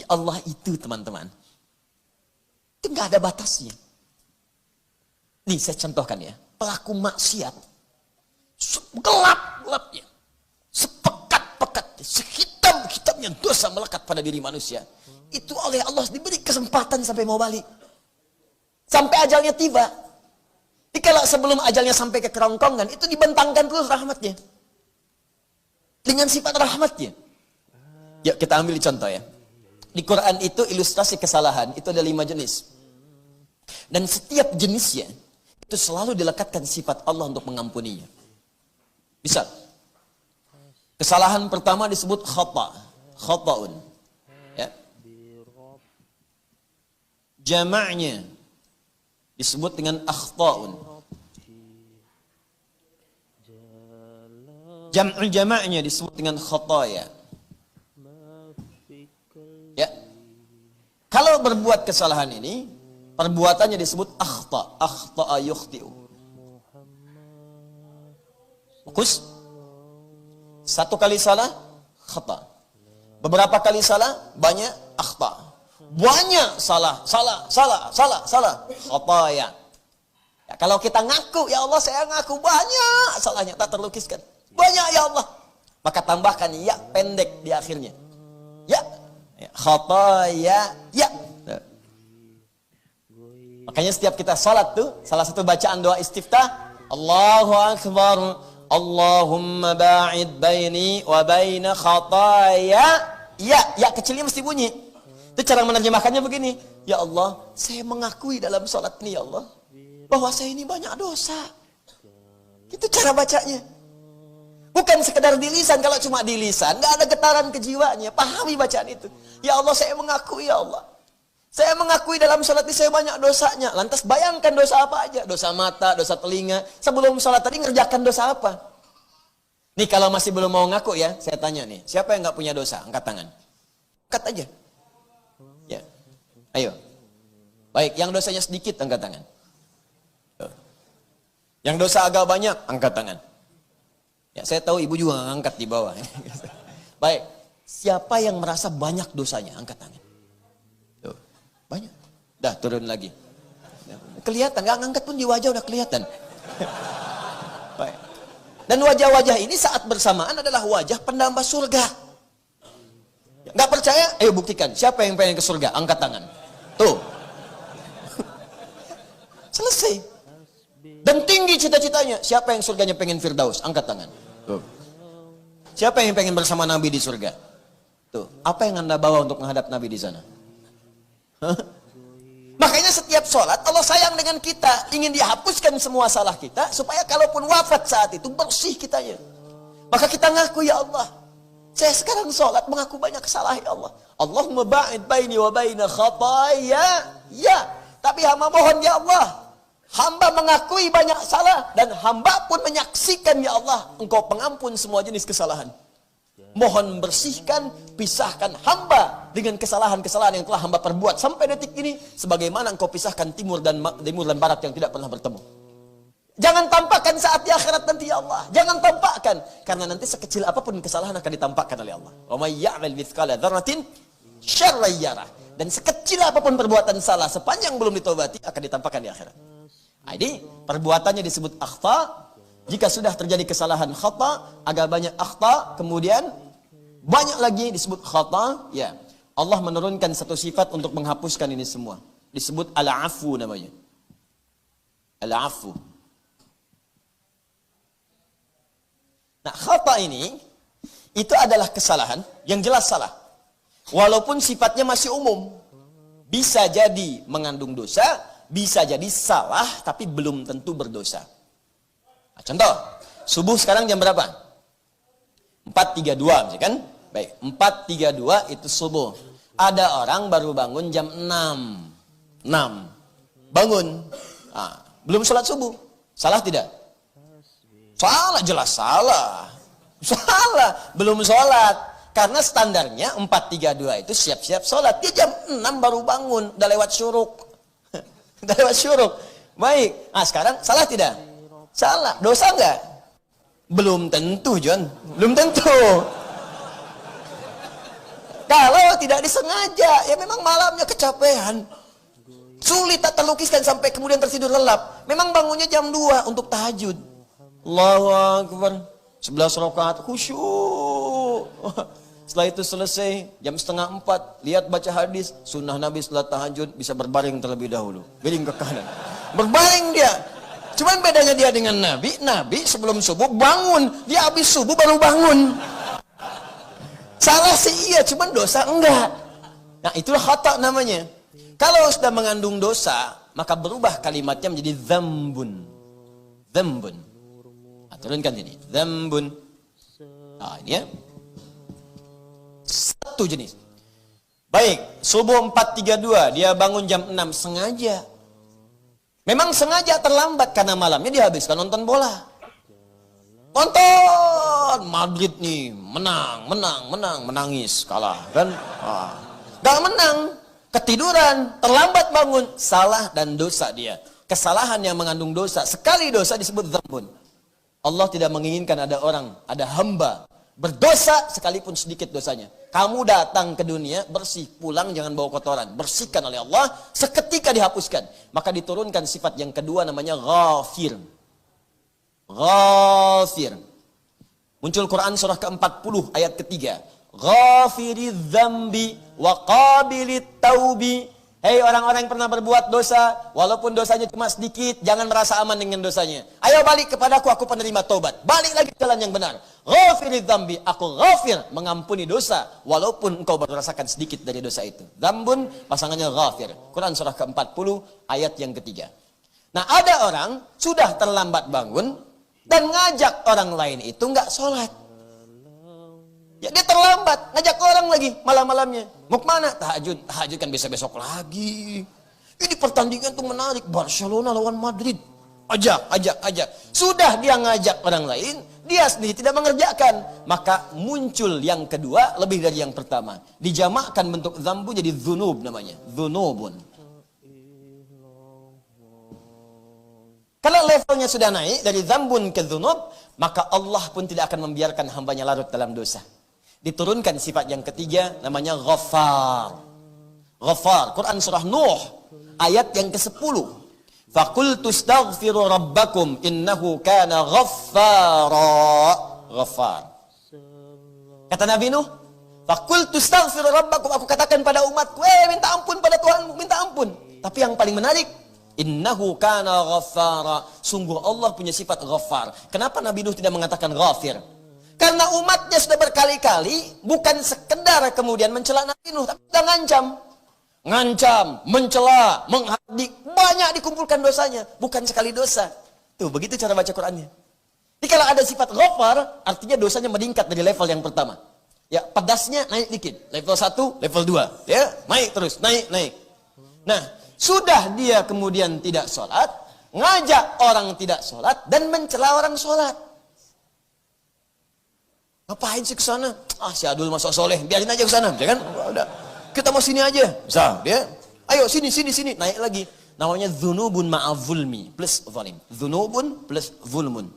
Allah itu teman-teman, itu nggak ada batasnya. Nih saya contohkan ya, pelaku maksiat, gelap-gelapnya, sepekat-pekatnya, sehitam-hitamnya dosa melekat pada diri manusia. Itu oleh Allah diberi kesempatan sampai mau balik. Sampai ajalnya tiba. Jadi kalau sebelum ajalnya sampai ke kerongkongan, itu dibentangkan terus rahmatnya. Dengan sifat rahmatnya. Yuk kita ambil contoh ya. Di Quran itu ilustrasi kesalahan, itu ada 5 jenis. Dan setiap jenisnya, itu selalu dilekatkan sifat Allah untuk mengampuninya. Bisa. Kesalahan pertama disebut khata. Khata'un. Ya. Jama'nya disebut dengan akhta'un. Jam'ul jama'nya disebut dengan khataya. Ya. Kalau berbuat kesalahan ini, perbuatannya disebut akhta. Akhta'a yukhti'u. Fokus. Satu kali salah, khata. Beberapa kali salah, banyak akhta. Banyak salah. Khataya. Ya, kalau kita ngaku, ya Allah saya ngaku banyak salahnya, tak terlukiskan. Banyak ya Allah. Maka tambahkan ya pendek di akhirnya. Ya. Khataya. Ya. Makanya setiap kita salat tuh, salah satu bacaan doa istiftah, Allahu Akbar, Allahumma ba'id baini wa baina khataya. Ya kecilnya mesti bunyi. Itu cara menerjemahkannya begini. Ya Allah, saya mengakui dalam salat ini ya Allah, bahwa saya ini banyak dosa. Itu cara bacanya. Bukan sekedar di lisan. Kalau cuma di lisan, nggak ada getaran ke jiwanya. Pahami bacaan itu. Ya Allah, saya mengakui ya Allah. Saya mengakui dalam salat ini saya banyak dosanya. Lantas bayangkan dosa apa aja. Dosa mata, dosa telinga. Sebelum salat tadi ngerjakan dosa apa? Nih kalau masih belum mau ngaku ya, saya tanya nih. Siapa yang nggak punya dosa? Angkat tangan. Angkat aja. Ya. Ayo. Baik, yang dosanya sedikit angkat tangan. Yang dosa agak banyak, angkat tangan. Ya, saya tahu ibu juga angkat di bawah. Baik, siapa yang merasa banyak dosanya? Angkat tangan. Tuh, banyak. Dah turun lagi. Kelihatan, nggak ngangkat pun di wajah udah kelihatan. Baik. Dan wajah-wajah ini saat bersamaan adalah wajah pendamba surga. Nggak percaya? Ayo buktikan. Siapa yang pengen ke surga? Angkat tangan. Tuh. Selesai. Dan tinggi cita-citanya. Siapa yang surganya pengen Firdaus? Angkat tangan. Tuh. Siapa yang pengen bersama Nabi di surga? Tuh. Apa yang Anda bawa untuk menghadap Nabi di sana? Hah? Makanya setiap sholat Allah sayang dengan kita. Ingin dihapuskan semua salah kita. Supaya kalaupun wafat saat itu bersih kitanya. Maka kita ngaku ya Allah. Saya sekarang sholat mengaku banyak kesalahan ya Allah. Allahumma ba'id baini wa baina khataya. Ya. Tapi hamba mohon ya Allah. Hamba mengakui banyak salah dan hamba pun menyaksikan ya Allah, Engkau pengampun semua jenis kesalahan. Mohon bersihkan, pisahkan hamba dengan kesalahan-kesalahan yang telah hamba perbuat sampai detik ini, sebagaimana Engkau pisahkan timur dan barat yang tidak pernah bertemu. Jangan tampakkan saat di akhirat nanti ya Allah. Jangan tampakkan, karena nanti sekecil apapun kesalahan akan ditampakkan oleh Allah. Wa may ya'mal mithqala dzarratin syarran yarah. Dan sekecil apapun perbuatan salah sepanjang belum ditobati akan ditampakkan di akhirat. Jadi perbuatannya disebut akhta. Jika sudah terjadi kesalahan khata, agak banyak akhta, kemudian banyak lagi disebut khata, ya. Allah menurunkan satu sifat untuk menghapuskan ini semua. Disebut al-afu namanya. Al-afu. Nah, khata ini itu adalah kesalahan yang jelas salah. Walaupun sifatnya masih umum. Bisa jadi mengandung dosa, bisa jadi salah, tapi belum tentu berdosa. Nah, contoh, subuh sekarang jam berapa? 4.32 misalkan. Baik, 4.32 itu subuh. Ada orang baru bangun jam 6. Bangun. Nah, belum sholat subuh. Salah tidak? Salah, jelas salah. Salah, belum sholat. Karena standarnya 4.32 itu siap-siap sholat. Dia jam 6 baru bangun, udah lewat syuruk. Udah lewat syuruk. Baik. Nah sekarang salah tidak? Salah. Dosa enggak? Belum tentu John. Belum tentu. Kalau tidak disengaja, ya memang malamnya kecapean. Sulit tak terlukiskan sampai kemudian tertidur lelap. Memang bangunnya jam 2 untuk tahajud. Allahu Akbar. 11 rakaat khusyuk. Setelah itu selesai, jam setengah 4, lihat baca hadis, sunnah Nabi setelah tahajud bisa berbaring terlebih dahulu. Miring ke kanan. Berbaring dia. Cuman bedanya dia dengan Nabi, Nabi sebelum subuh bangun, dia habis subuh baru bangun. Salah sih iya, cuman dosa enggak. Nah itulah khata namanya. Kalau sudah mengandung dosa, maka berubah kalimatnya menjadi dzambun. Dzambun. Turunkan ini. Dzambun. Nah ini ya. Satu jenis. Baik, subuh 4.32, dia bangun jam 6 sengaja. Memang sengaja terlambat karena malamnya dihabiskan nonton bola. Nonton Madrid nih, menangis, kalah kan? Gak menang, ketiduran, terlambat bangun, salah dan dosa dia. Kesalahan yang mengandung dosa, sekali dosa disebut dzambun. Allah tidak menginginkan ada orang, ada hamba berdosa sekalipun sedikit dosanya. Kamu datang ke dunia bersih, pulang jangan bawa kotoran. Bersihkan oleh Allah, seketika dihapuskan. Maka diturunkan sifat yang kedua namanya ghafir. Ghafir. Muncul Quran surah ke-40 ayat ketiga. Ghafiriz dzambi wa qabilit taubi. Hei orang-orang yang pernah berbuat dosa, walaupun dosanya cuma sedikit, jangan merasa aman dengan dosanya. Ayo balik kepadaku, aku penerima taubat. Balik lagi ke jalan yang benar. Ghafiriz dzambi, aku ghafir, mengampuni dosa, walaupun engkau merasakan sedikit dari dosa itu. Dzambun, pasangannya ghafir. Quran surah ke-40, ayat yang ketiga. Nah ada orang, sudah terlambat bangun, dan ngajak orang lain itu nggak sholat. Ya dia terlambat, ngajak orang lagi malam-malamnya. Mau kemana? Tahajud. Tahajud kan besok-besok lagi. Ini pertandingan tuh menarik. Barcelona lawan Madrid. Ajak. Sudah dia ngajak orang lain, dia sendiri tidak mengerjakan. Maka muncul yang kedua lebih dari yang pertama. Dijamakkan bentuk dzambu jadi dzunub namanya. Dzunubun. Kalau levelnya sudah naik dari dzambun ke dzunub, maka Allah pun tidak akan membiarkan hambanya larut dalam dosa. Diturunkan sifat yang ketiga namanya Ghaffar. Ghaffar, Quran surah Nuh ayat yang ke-10. Faqultu astaghfiru rabbakum innahu kana ghaffara. Ghaffar. Kata Nabi Nuh, faqultu astaghfiru rabbakum, aku katakan pada umatku, minta ampun pada Tuhanmu, minta ampun. Tapi yang paling menarik, innahu kana ghaffara. Sungguh Allah punya sifat Ghaffar. Kenapa Nabi Nuh tidak mengatakan Ghafir? Karena umatnya sudah berkali-kali bukan sekedar kemudian mencela Nabi Nuh, tapi sudah ngancam, mencela, menghadik, banyak dikumpulkan dosanya, bukan sekali dosa. Tuh, begitu cara baca Qur'annya. Jadi kalau ada sifat Ghaffar, artinya dosanya meningkat dari level yang pertama. Ya, pedasnya naik dikit, level 1, level 2, ya, naik terus, naik. Nah, sudah dia kemudian tidak sholat, ngajak orang tidak sholat dan mencela orang sholat. Ngapain sih ke sana? Si Adul masuk soleh, biarin aja ke sana, ya kan? Udah. Kita mau sini aja. Bisa, ya. Ayo sini, naik lagi. Namanya dzunubun ma'azulmi plus zalim. Dzunubun plus zulmun.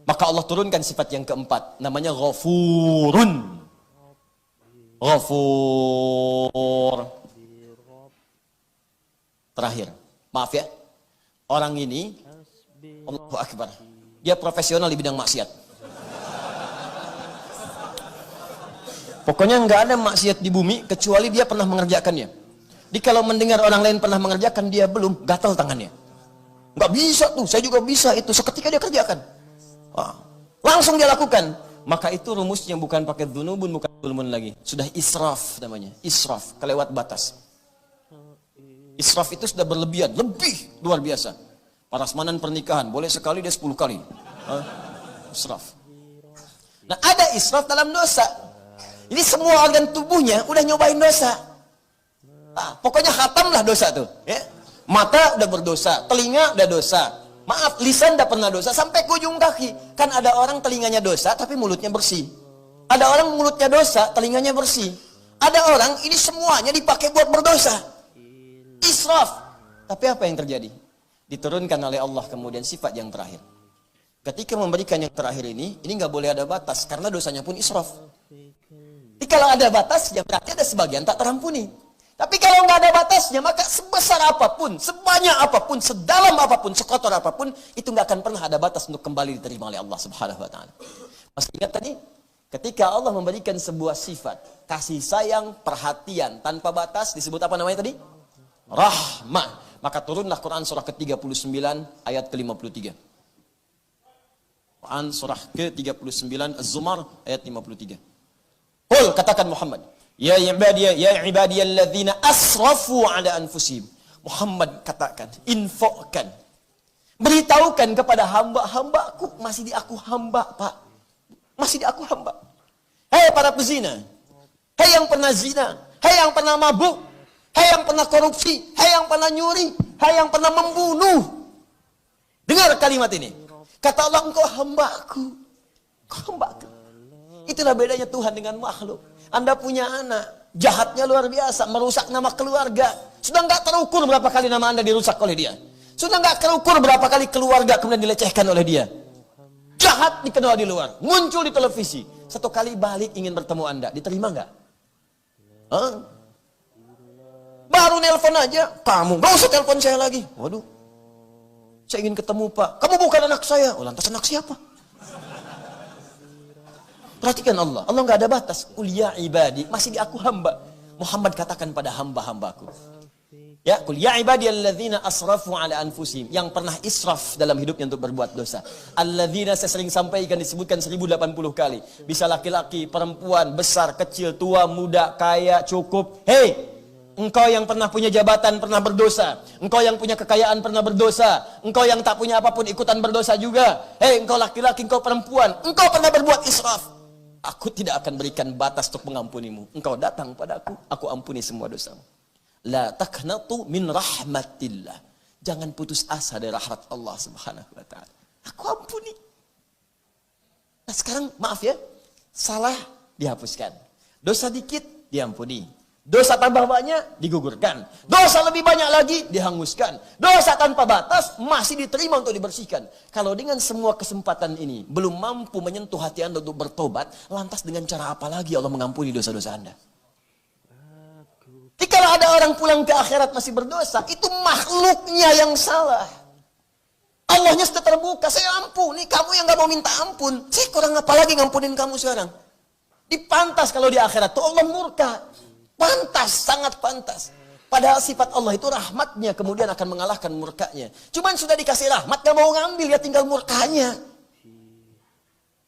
Maka Allah turunkan sifat yang keempat, namanya Ghafurun. Ghafur. Terakhir, maaf ya. Orang ini Allahu Akbar. Dia profesional di bidang maksiat. Pokoknya nggak ada maksiat di bumi kecuali dia pernah mengerjakannya. Jadi kalau mendengar orang lain pernah mengerjakan, dia belum, gatal tangannya. Nggak bisa tuh, saya juga bisa itu. Seketika dia kerjakan. Langsung dia lakukan. Maka itu rumusnya bukan pakai dzunubun, bukan zulmun lagi. Sudah israf namanya. Israf, kelewat batas. Israf itu sudah berlebihan, lebih luar biasa. Prasmanan pernikahan, boleh sekali, dia 10 kali. Israf. Nah ada israf dalam dosa. Ini semua organ tubuhnya udah nyobain dosa. Pokoknya khatamlah dosa tuh. Ya. Mata udah berdosa, telinga udah dosa. Maaf, lisan udah pernah dosa, sampai ke ujung kaki. Kan ada orang telinganya dosa, tapi mulutnya bersih. Ada orang mulutnya dosa, telinganya bersih. Ada orang ini semuanya dipakai buat berdosa. Israf. Tapi apa yang terjadi? Diturunkan oleh Allah kemudian sifat yang terakhir. Ketika memberikan yang terakhir ini nggak boleh ada batas, karena dosanya pun israf. Jadi Kalau ada batasnya, berarti ada sebagian tak terampuni. Tapi kalau nggak ada batasnya, maka sebesar apapun, sebanyak apapun, sedalam apapun, sekotor apapun, itu nggak akan pernah ada batas untuk kembali diterima oleh Allah Subhanahu Wa Taala. Masih ingat tadi? Ketika Allah memberikan sebuah sifat kasih sayang, perhatian tanpa batas, disebut apa namanya tadi? Rahmah. Maka turunlah Quran surah ke-39 ayat ke-53. Quran surah ke-39 Az-Zumar ayat 53. Qul, katakan Muhammad, ya ibadiyalladzina asrafu ala anfusihim. Muhammad katakan, infokkan, beritahukan kepada hamba-hambaku, masih di aku hamba, Pak. Masih di aku hamba. Hei para pezina, hei yang pernah zina, hei yang pernah mabuk, hei yang pernah korupsi, hei yang pernah nyuri, hei yang pernah membunuh. Dengar kalimat ini. Kata Allah, engkau hambaku. Engkau hambaku. Itulah bedanya Tuhan dengan makhluk. Anda punya anak, jahatnya luar biasa, merusak nama keluarga. Sudah nggak terukur berapa kali nama Anda dirusak oleh dia. Sudah nggak terukur berapa kali keluarga kemudian dilecehkan oleh dia. Jahat dikenal di luar, muncul di televisi. Satu kali balik ingin bertemu Anda, diterima nggak? Baru nelpon aja, kamu nggak usah telepon saya lagi. Waduh, saya ingin ketemu Pak. Kamu bukan anak saya. Oh, lantas anak siapa? Perhatikan Allah nggak ada batas. Qul ya ibadi, masih di aku hamba. Muhammad katakan pada hamba-hambaku. Ya, qul ya ibadiyalladzina asrafu ala anfusihim, yang pernah israf dalam hidupnya untuk berbuat dosa. Alladzina, saya sering sampaikan, disebutkan 1080 kali. Bisa laki-laki, perempuan, besar, kecil, tua, muda, kaya, cukup. Hei, engkau yang pernah punya jabatan pernah berdosa. Engkau yang punya kekayaan pernah berdosa. Engkau yang tak punya apapun ikutan berdosa juga. Hei, engkau laki-laki, engkau perempuan, engkau pernah berbuat israf. Aku tidak akan berikan batas untuk mengampunimu. Engkau datang padaku, aku ampuni semua dosamu. La taqnatu min rahmatillah. Jangan putus asa dari rahmat Allah Subhanahu wa taala. Aku ampuni. Nah, sekarang maaf ya, salah dihapuskan. Dosa dikit diampuni. Dosa tambah banyak digugurkan. Dosa lebih banyak lagi dihanguskan. Dosa tanpa batas masih diterima untuk dibersihkan. Kalau dengan semua kesempatan ini belum mampu menyentuh hati Anda untuk bertobat, lantas dengan cara apa lagi Allah mengampuni dosa-dosa Anda? Jadi kalau ada orang pulang ke akhirat masih berdosa, itu makhluknya yang salah. Allahnya sudah terbuka, saya ampuni, kamu yang gak mau minta ampun. Saya kurang apa lagi ngampunin kamu sekarang? Dipantas kalau di akhirat tuh Allah murka. Pantas, sangat pantas. Padahal sifat Allah itu rahmatnya kemudian akan mengalahkan murkanya. Cuman sudah dikasih rahmat, gak mau ngambil, ya tinggal murkanya.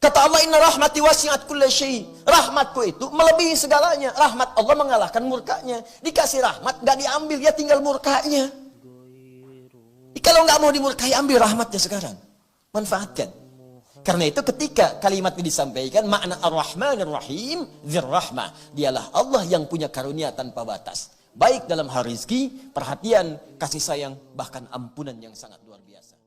Kata Allah, inna rahmati wasi'at kulla syai'. Rahmatku itu melebihi segalanya. Rahmat Allah mengalahkan murkanya. Dikasih rahmat, gak diambil, ya tinggal murkanya. Kalau nggak mau dimurkai, ambil rahmatnya sekarang. Manfaatkan. Karena itu ketika kalimat ini disampaikan, makna Ar-Rahmanir Rahim, Dzir-Rahmah. Dialah Allah yang punya karunia tanpa batas. Baik dalam hal rezeki, perhatian, kasih sayang, bahkan ampunan yang sangat luar biasa.